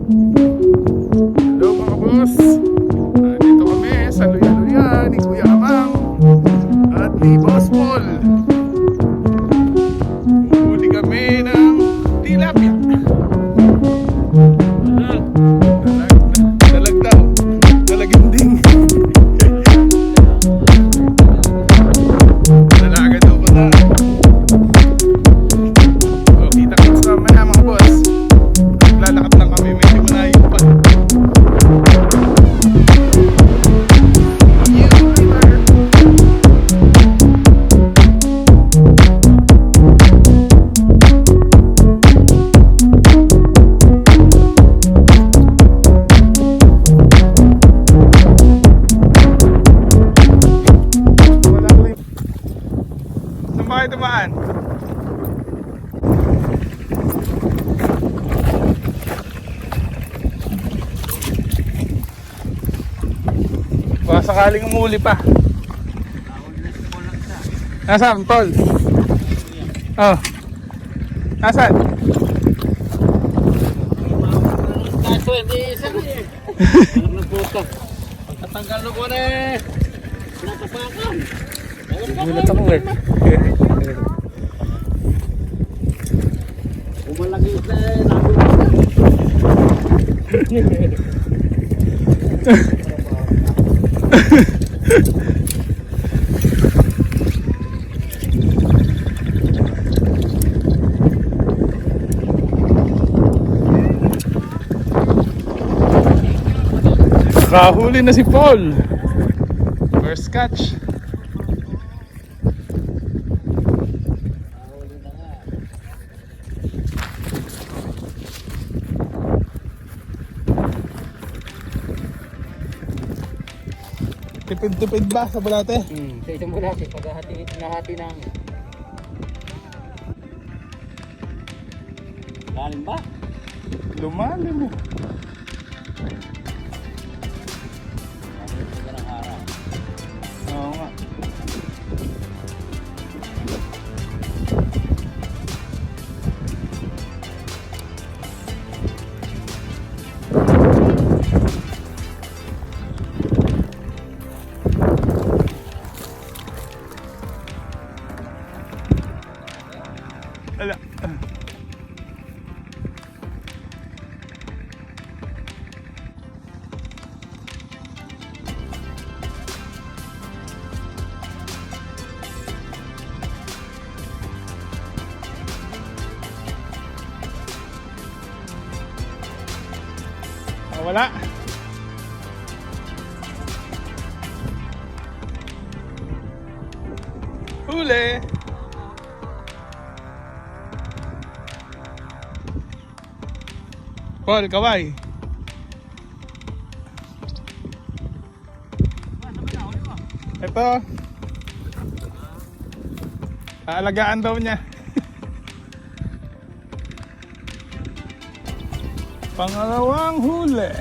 Hello mga boss. Dito kami sa luya-luya ni Kuya Amang at ni Boss Paul. Huli kami ng tilapia. Dalag daw. Dalaginding. Dalaga daw pala. Oh, kita-kits naman na mga boss. Lalakad lang kami, medyo malayo pa. Saan ba kayo tumaan? Baka sakaling umuli pa. Nasaan, Paul? Oh. Nasaan? Kaso hindi isa na eh. Alam ng puto. Pagkatanggal ko na eh. Natapakan. Gulat ako eh. Umalagi na eh. Nakahuli na si Paul. First catch. Tipid-tipid ba sa bulate? Sa isang bulate, nahati ng... Lalim ba? Lumalim mo. Oo nga. Ala. Wala. Huli. Paul, kaway. Ito. Aalagaan daw niya. Pangalawang huli.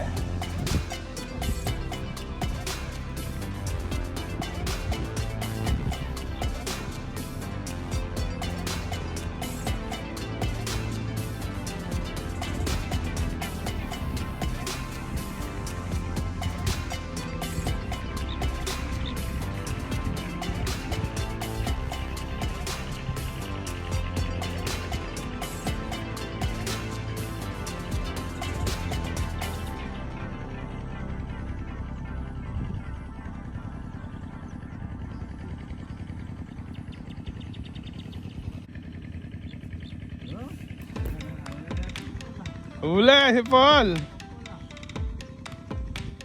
Huli si Paul.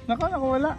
Nakawala.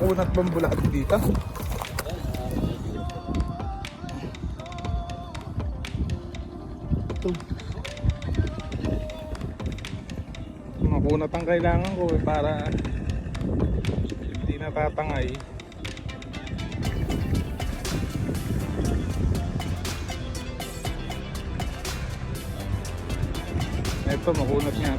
kunat bang bulati dito? Ito. Makunat ang kailangan ko para hindi natatangay. Ito, makunat niya.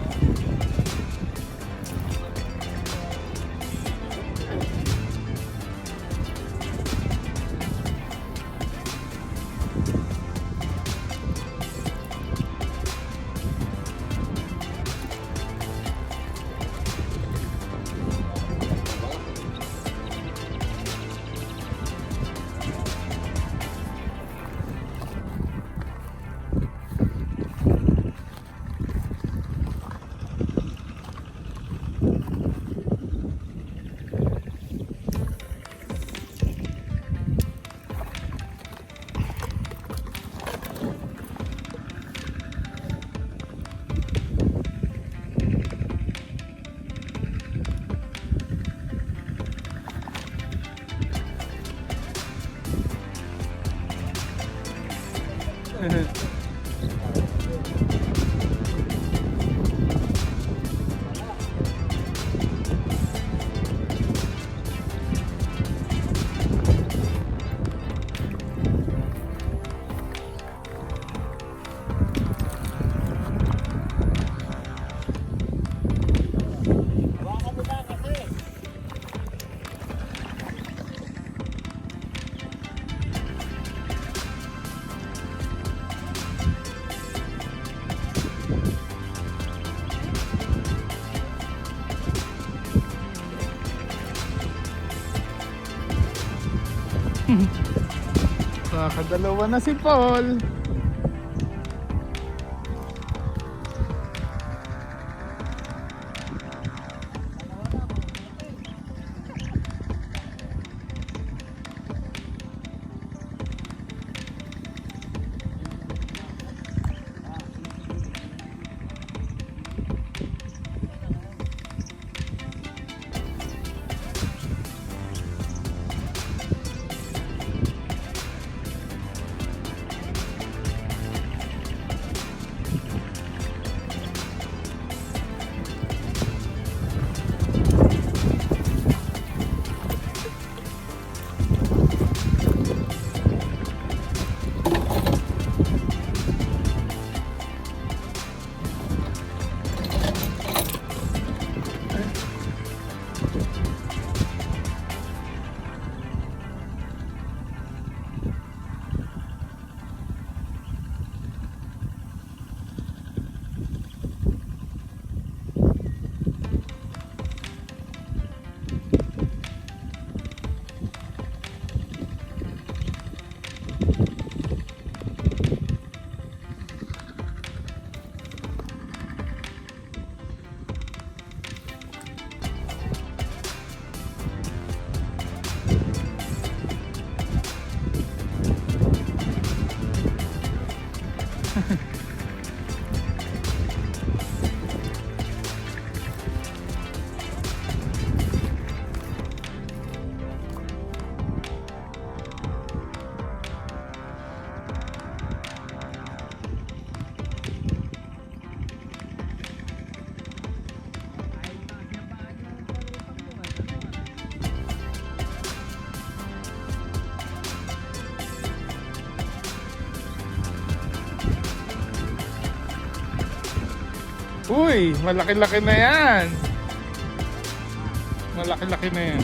Nakadalawa na si Paul. Uy, malaki-laki na yan. Malaki-laki na yan.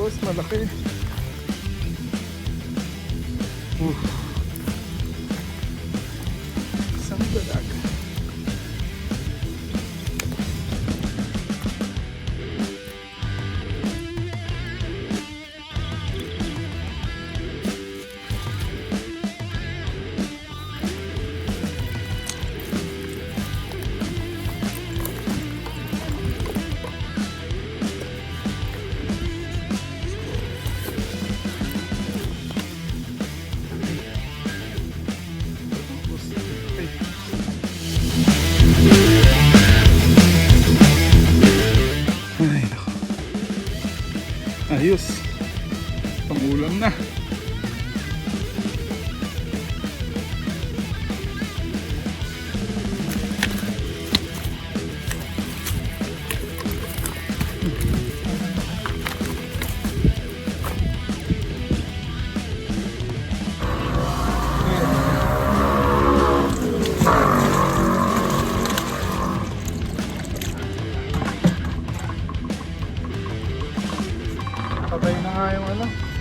boss, malaki. Isang dalag. Ay, nako. Ayos. Pangulam na. Patay na nga yung ano.